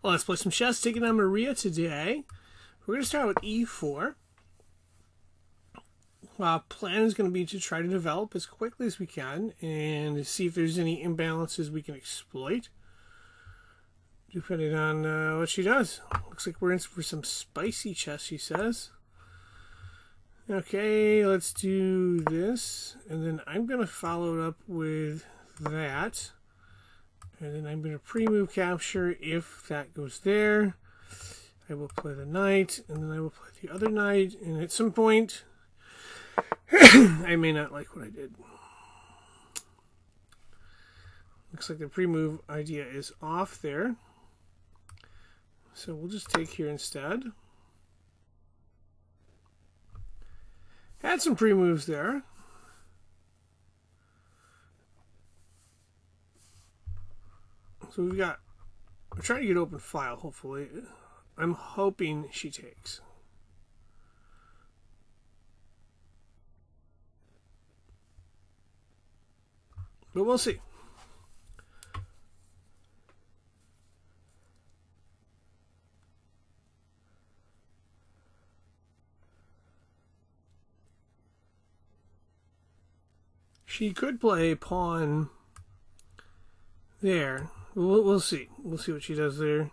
Well, let's play some chess, taking on Maria today. We're going to start with e4. Plan is going to be to try to develop as quickly as we can and see if there's any imbalances we can exploit, depending on what she does. Looks like we're in for some spicy chess, she says. Okay, let's do this, and then I'm going to follow it up with that. And then I'm going to pre-move capture if that goes there. I will play the knight, and then I will play the other knight, and at some point, I may not like what I did. Looks like the pre-move idea is off there. So we'll just take here instead. Had some pre-moves there. So we're trying to get open file, hopefully. I'm hoping she takes. But we'll see. She could play a pawn there. We'll see. We'll see what she does there.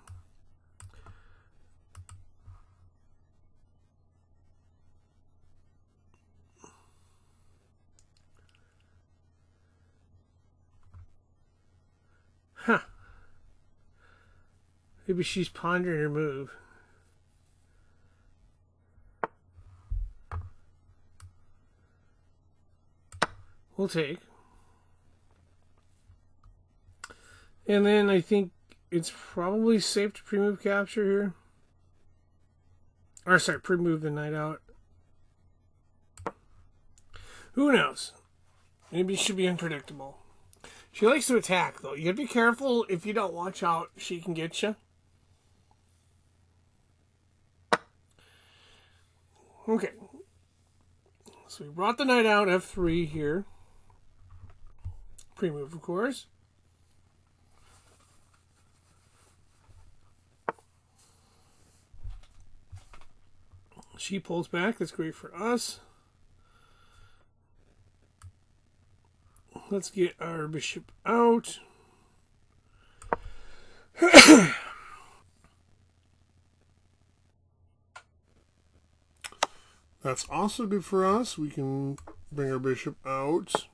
Huh. Maybe she's pondering her move. We'll take. And then I think it's probably safe to pre-move capture here. Or sorry, pre-move the knight out. Who knows? Maybe she should be unpredictable. She likes to attack, though. You gotta be careful. If you don't watch out, she can get you. Okay. So we brought the knight out, f3 here. Pre-move, of course. She pulls back. That's great for us. Let's get our bishop out. That's also good for us. We can bring our bishop out.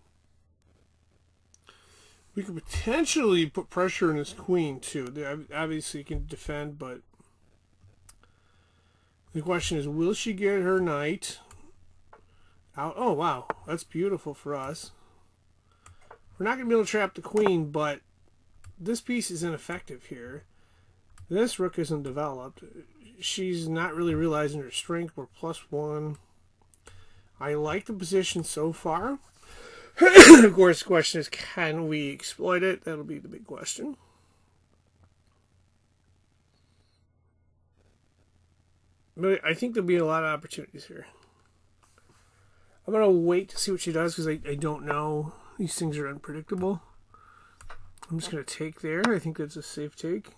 We could potentially put pressure on his queen, too. They obviously can defend, but the question is, will she get her knight out? Oh, wow. That's beautiful for us. We're not going to be able to trap the queen, but this piece is ineffective here. This rook isn't developed. She's not really realizing her strength. We're +1. I like the position so far. Of course, the question is, can we exploit it? That'll be the big question. But I think there'll be a lot of opportunities here. I'm going to wait to see what she does because I don't know. These things are unpredictable. I'm just going to take there. I think that's a safe take.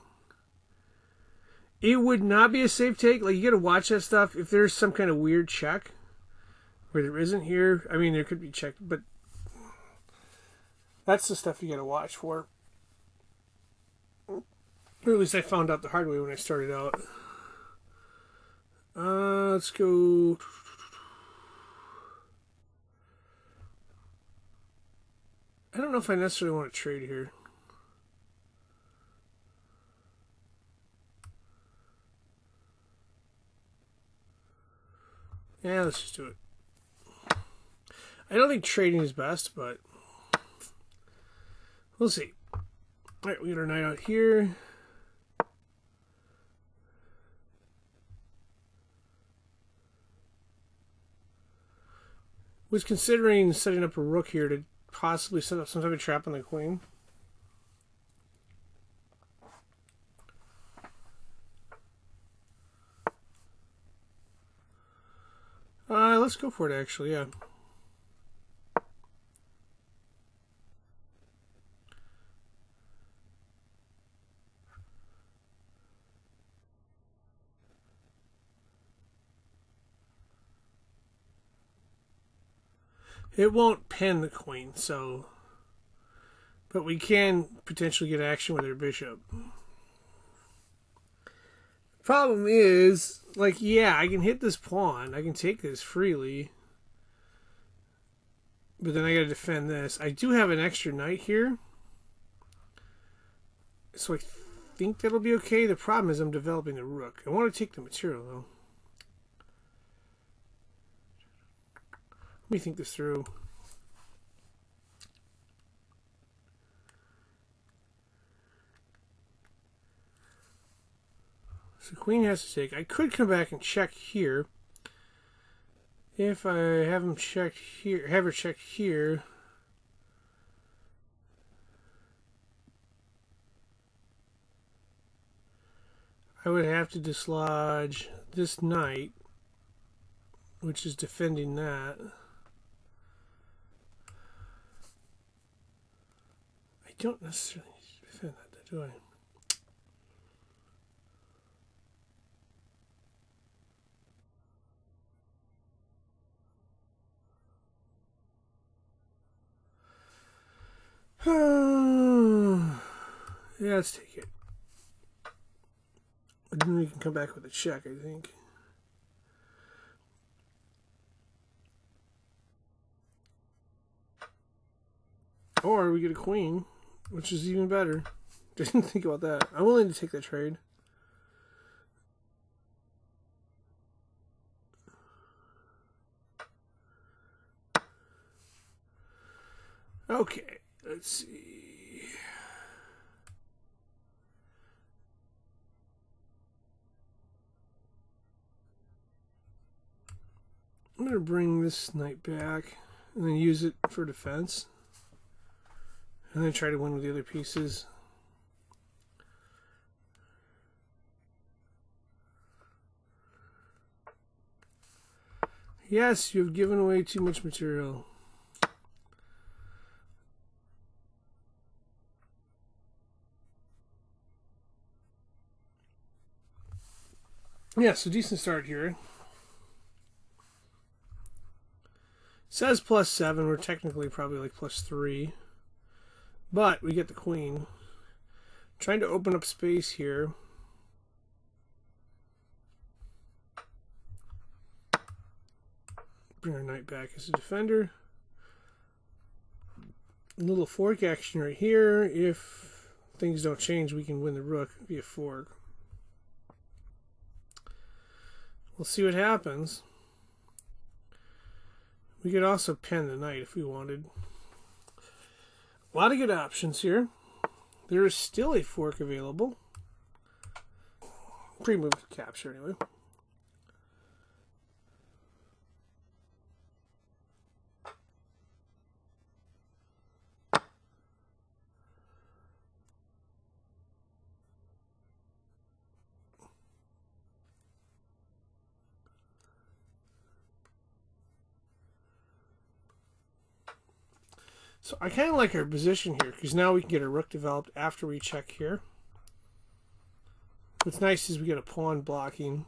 It would not be a safe take. Like, you got to watch that stuff. If there's some kind of weird check where there isn't here, I mean, there could be check, but that's the stuff you got to watch for. Or at least I found out the hard way when I started out. Let's go. I don't know if I necessarily want to trade here. Yeah, let's just do it. I don't think trading is best, but we'll see. Alright, we got our knight out here. Was considering setting up a rook here to possibly set up some type of trap on the queen. Let's go for it, actually, yeah. It won't pin the queen, so... But we can potentially get action with our bishop. Problem is, like, yeah, I can hit this pawn. I can take this freely. But then I gotta defend this. I do have an extra knight here. So I think that'll be okay. The problem is I'm developing the rook. I want to take the material, though. Let me think this through. So queen has to take. I could come back and check here. If I have him checked here, have her checked here. I would have to dislodge this knight, which is defending that. I don't necessarily need to defend that, do I? Yeah, let's take it. And then we can come back with a check, I think. Or we get a queen, which is even better. Didn't think about that. I'm willing to take that trade. Okay, let's see. I'm going to bring this knight back and then use it for defense. And then try to win with the other pieces. Yes, you've given away too much material. Yeah, so decent start here. Says +7. We're technically probably like +3. But we get the queen. Trying to open up space here. Bring our knight back as a defender. A little fork action right here. If things don't change, we can win the rook via fork. We'll see what happens. We could also pen the knight if we wanted. A lot of good options here. There is still a fork available. Pre-move to capture anyway. So I kind of like our position here because now we can get a rook developed after we check here. What's nice is we get a pawn blocking.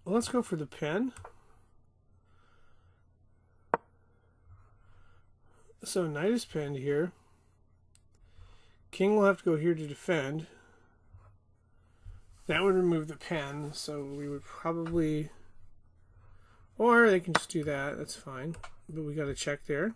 Well, let's go for the pen. So knight is pinned here. King will have to go here to defend. That would remove the pen, so we would probably... Or they can just do that, that's fine. But we got to check there.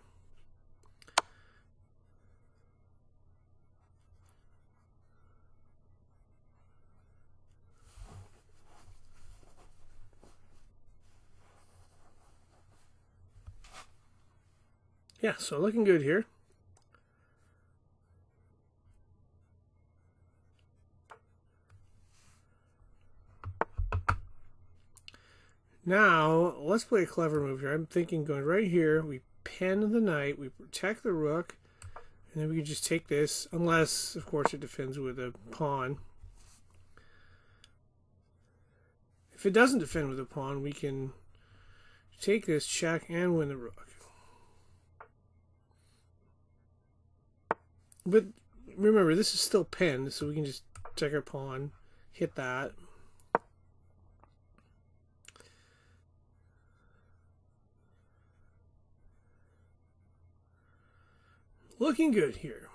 Yeah, so looking good here. Now, let's play a clever move here. I'm thinking going right here, we pen the knight, we protect the rook, and then we can just take this, unless, of course, it defends with a pawn. If it doesn't defend with a pawn, we can take this, check, and win the rook. But remember, this is still pinned, so we can just take our pawn, hit that. Looking good here.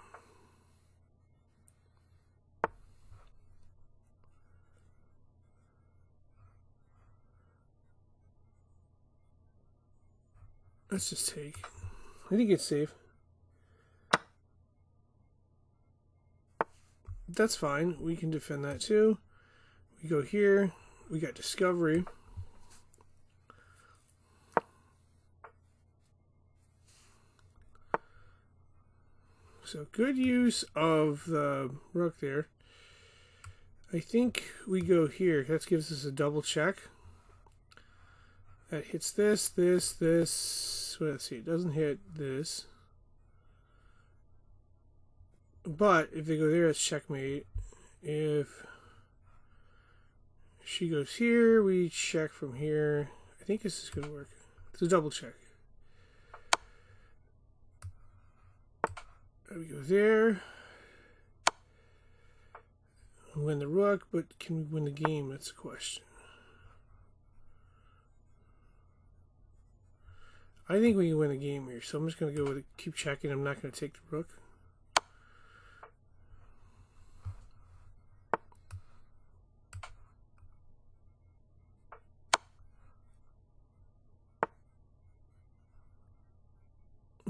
Let's just take. I think it's safe. That's fine. We can defend that too. We go here. We got discovery. So good use of the rook there. I think we go here. That gives us a double check. That hits this, this, this. Well, let's see. It doesn't hit this. But if they go there, it's checkmate. If she goes here, we check from here. I think this is going to work. It's a double check. We go there. Win the rook, but can we win the game? That's the question. I think we can win the game here, so I'm just going to go with it, keep checking. I'm not going to take the rook.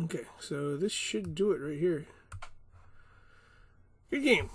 Okay, so this should do it right here. Good game.